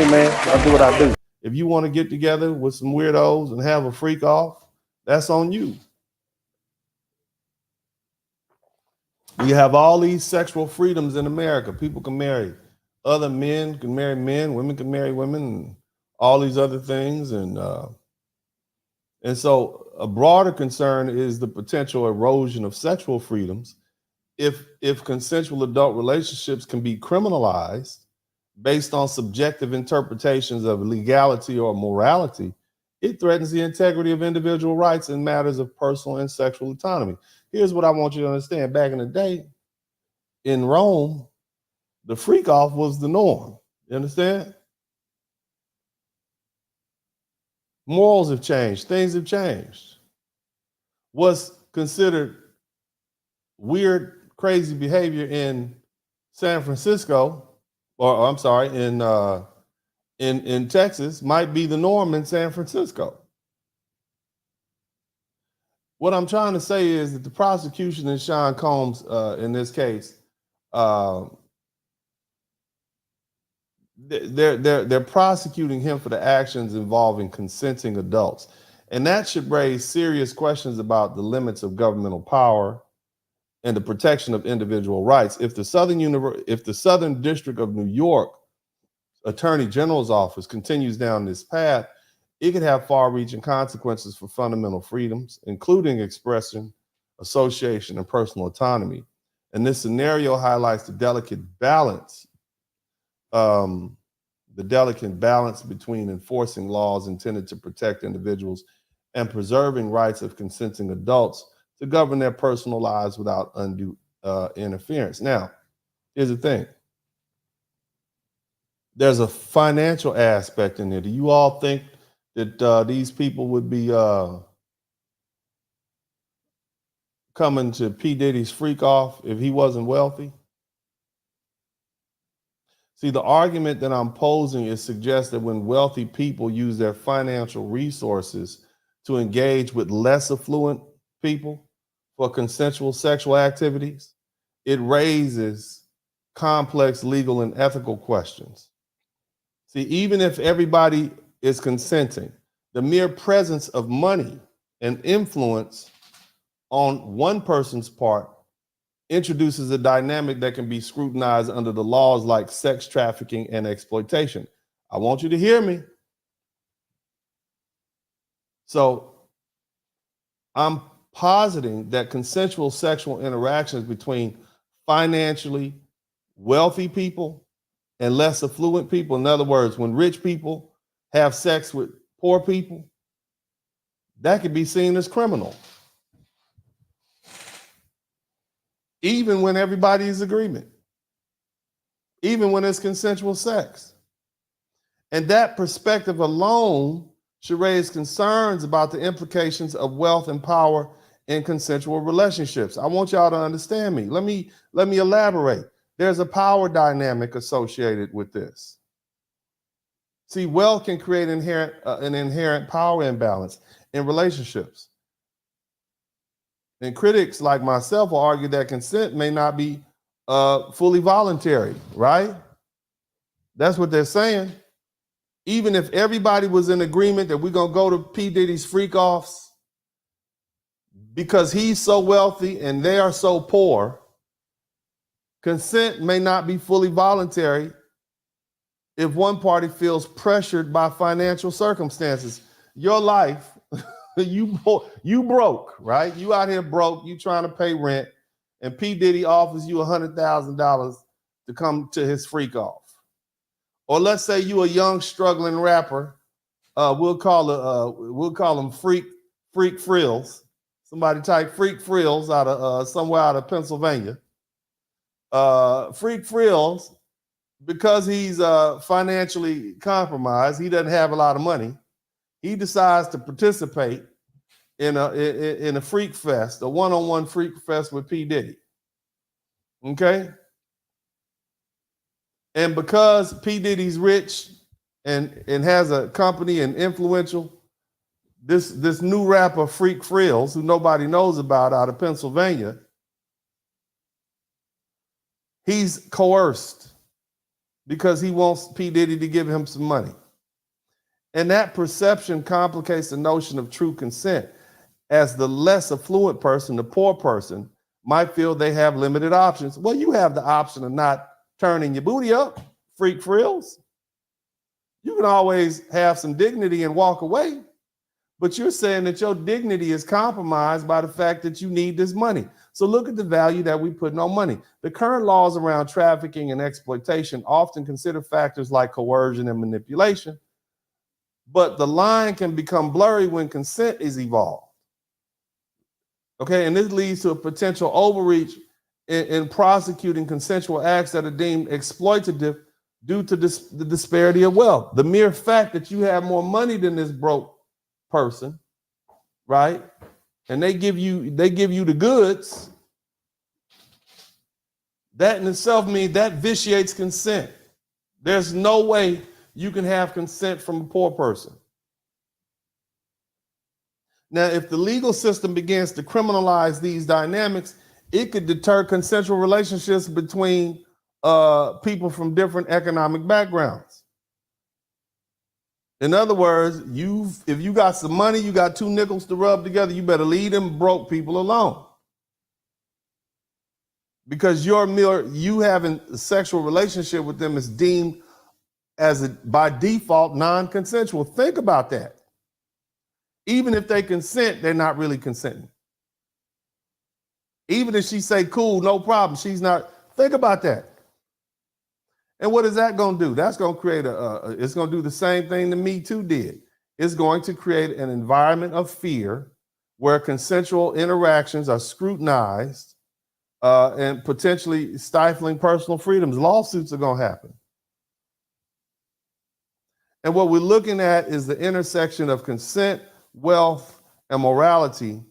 man. I do what I do. If you want to get together with some weirdos and have a freak off, that's on you. We have all these sexual freedoms in America. People can marry other men, can marry men, women can marry women, and all these other things. And so a broader concern is the potential erosion of sexual freedoms if consensual adult relationships can be criminalized based on subjective interpretations of legality or morality. It threatens the integrity of individual rights in matters of personal and sexual autonomy. Here's what I want you to understand. Back in the day, in Rome, the freak off was the norm. You understand? Morals have changed. Things have changed. What's considered weird, crazy behavior in San Francisco, or I'm sorry, in Texas, might be the norm in San Francisco. What I'm trying to say is that the prosecution in Sean Combs, in this case, they're prosecuting him for the actions involving consenting adults, and that should raise serious questions about the limits of governmental power and the protection of individual rights. If the Southern District of New York Attorney General's office continues down this path, it could have far-reaching consequences for fundamental freedoms, including expression, association, and personal autonomy. And this scenario highlights the delicate balance between enforcing laws intended to protect individuals and preserving rights of consenting adults to govern their personal lives without undue interference. Now, here's the thing. There's a financial aspect in there. Do you all think that these people would be coming to P. Diddy's freak off if he wasn't wealthy? See, the argument that I'm posing is suggest that when wealthy people use their financial resources to engage with less affluent people for consensual sexual activities, it raises complex legal and ethical questions. See, even if everybody is consenting, the mere presence of money and influence on one person's part introduces a dynamic that can be scrutinized under the laws like sex trafficking and exploitation. I want you to hear me. So I'm positing that consensual sexual interactions between financially wealthy people and less affluent people, in other words, when rich people have sex with poor people, that could be seen as criminal, even when everybody is agreement, even when it's consensual sex. And that perspective alone should raise concerns about the implications of wealth and power in consensual relationships. I want y'all to understand me. Let me elaborate. There's a power dynamic associated with this. See, wealth can create an inherent power imbalance in relationships. And critics like myself will argue that consent may not be fully voluntary, right? That's what they're saying. Even if everybody was in agreement that we're going to go to P. Diddy's freak offs because he's so wealthy and they are so poor, consent may not be fully voluntary if one party feels pressured by financial circumstances. Your life, you broke, right? You out here broke, you trying to pay rent, and P. Diddy offers you $100,000 to come to his freak off. Or let's say you a young struggling rapper. We'll call them Freak Frills. Somebody type Freak Frills out of somewhere out of Pennsylvania. Freak Frills, because he's financially compromised, he doesn't have a lot of money. He decides to participate in a freak fest, a one-on-one freak fest with P. Diddy. Okay? And because P. Diddy's rich and has a company and influential, this new rapper, Freak Frills, who nobody knows about out of Pennsylvania, he's coerced because he wants P. Diddy to give him some money. And that perception complicates the notion of true consent, as the less affluent person, the poor person, might feel they have limited options. Well, you have the option of not turning your booty up, freak frills. You can always have some dignity and walk away. But you're saying that your dignity is compromised by the fact that you need this money. So look at the value that we put on money. The current laws around trafficking and exploitation often consider factors like coercion and manipulation, but the line can become blurry when consent is evolved. Okay, and this leads to a potential overreach in prosecuting consensual acts that are deemed exploitative due to the disparity of wealth. The mere fact that you have more money than this broke person, right? And they give you the goods. That in itself means that vitiates consent. There's no way you can have consent from a poor person. Now, if the legal system begins to criminalize these dynamics, it could deter consensual relationships between people from different economic backgrounds. In other words, if you got some money, you got two nickels to rub together, you better leave them broke people alone. Because you having a sexual relationship with them is deemed as by default non-consensual. Think about that. Even if they consent, they're not really consenting. Even if she say, cool, no problem, she's not. Think about that. And what is that going to do? That's going to create it's going to do the same thing that Me Too did. It's going to create an environment of fear where consensual interactions are scrutinized and potentially stifling personal freedoms. Lawsuits are going to happen. And what we're looking at is the intersection of consent, wealth, and morality,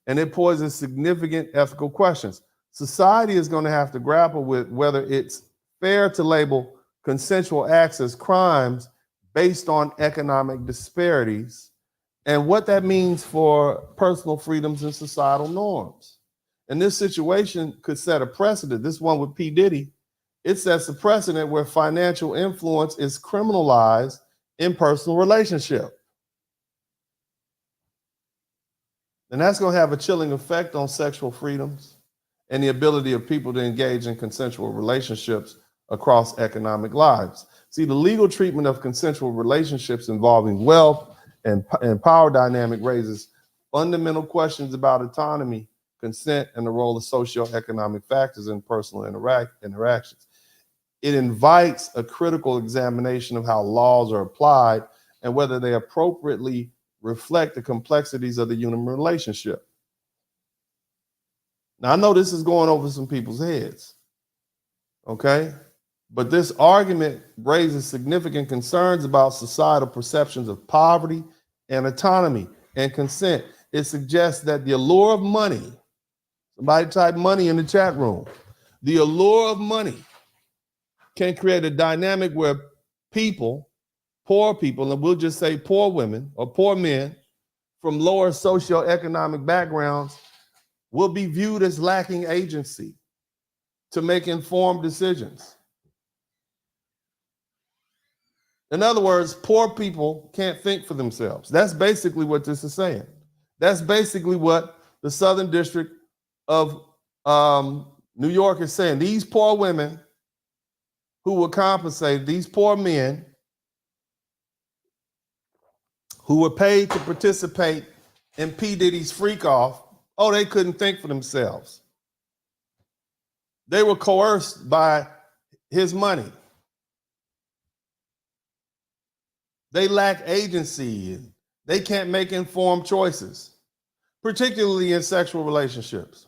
and it poses significant ethical questions. Society is going to have to grapple with whether it's fair to label consensual acts as crimes based on economic disparities and what that means for personal freedoms and societal norms. And this situation could set a precedent. This one with P. Diddy, it sets a precedent where financial influence is criminalized in personal relationship. And that's going to have a chilling effect on sexual freedoms and the ability of people to engage in consensual relationships across economic lives. See, the legal treatment of consensual relationships involving wealth and power dynamic raises fundamental questions about autonomy, consent, and the role of socioeconomic factors in personal interactions. It invites a critical examination of how laws are applied and whether they appropriately reflect the complexities of the human relationship. Now, I know this is going over some people's heads, okay? But this argument raises significant concerns about societal perceptions of poverty and autonomy and consent. It suggests that the allure of money, somebody type money in the chat room, the allure of money can create a dynamic where people, poor people, and we'll just say poor women or poor men from lower socioeconomic backgrounds will be viewed as lacking agency to make informed decisions. In other words, poor people can't think for themselves. That's basically what this is saying. That's basically what the Southern District of New York is saying. These poor women who were compensated, these poor men who were paid to participate in P. Diddy's freak off, they couldn't think for themselves. They were coerced by his money. They lack agency and they can't make informed choices, particularly in sexual relationships.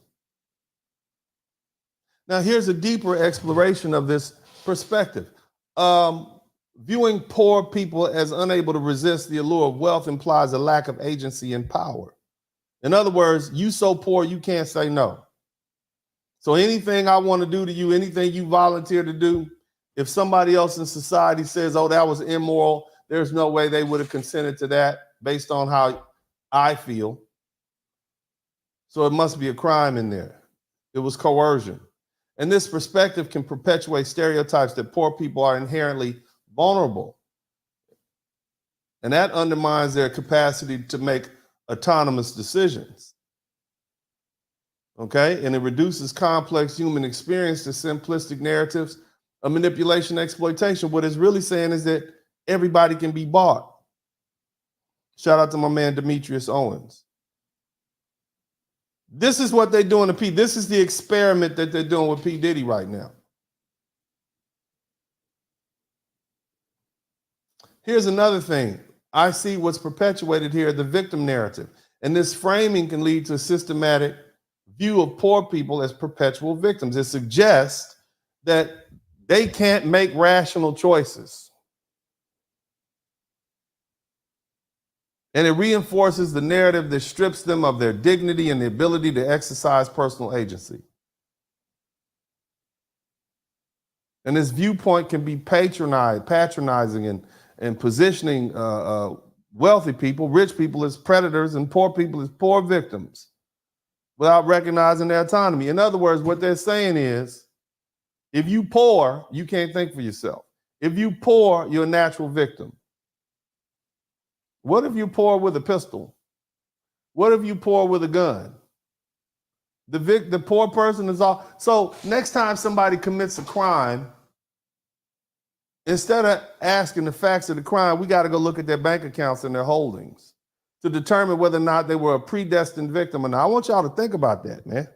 Now, here's a deeper exploration of this perspective. Viewing poor people as unable to resist the allure of wealth implies a lack of agency and power. In other words, you so poor, you can't say no. So anything I want to do to you, anything you volunteer to do, if somebody else in society says, that was immoral, there's no way they would have consented to that based on how I feel. So it must be a crime in there. It was coercion. And this perspective can perpetuate stereotypes that poor people are inherently vulnerable. And that undermines their capacity to make autonomous decisions. Okay? And it reduces complex human experience to simplistic narratives of manipulation and exploitation. What it's really saying is that everybody can be bought. Shout out to my man Demetrius Owens. This is what they're doing to P. This is the experiment that they're doing with P. Diddy right now. Here's another thing. I see what's perpetuated here, the victim narrative. And this framing can lead to a systematic view of poor people as perpetual victims. It suggests that they can't make rational choices. And it reinforces the narrative that strips them of their dignity and the ability to exercise personal agency. And this viewpoint can be patronizing and positioning wealthy people, rich people as predators and poor people as poor victims without recognizing their autonomy. In other words, what they're saying is, if you poor, you can't think for yourself. If you poor, you're a natural victim. What if you poor with a pistol? What if you poor with a gun? The poor person is all. So next time somebody commits a crime, instead of asking the facts of the crime, we got to go look at their bank accounts and their holdings to determine whether or not they were a predestined victim or not. I want y'all to think about that, man.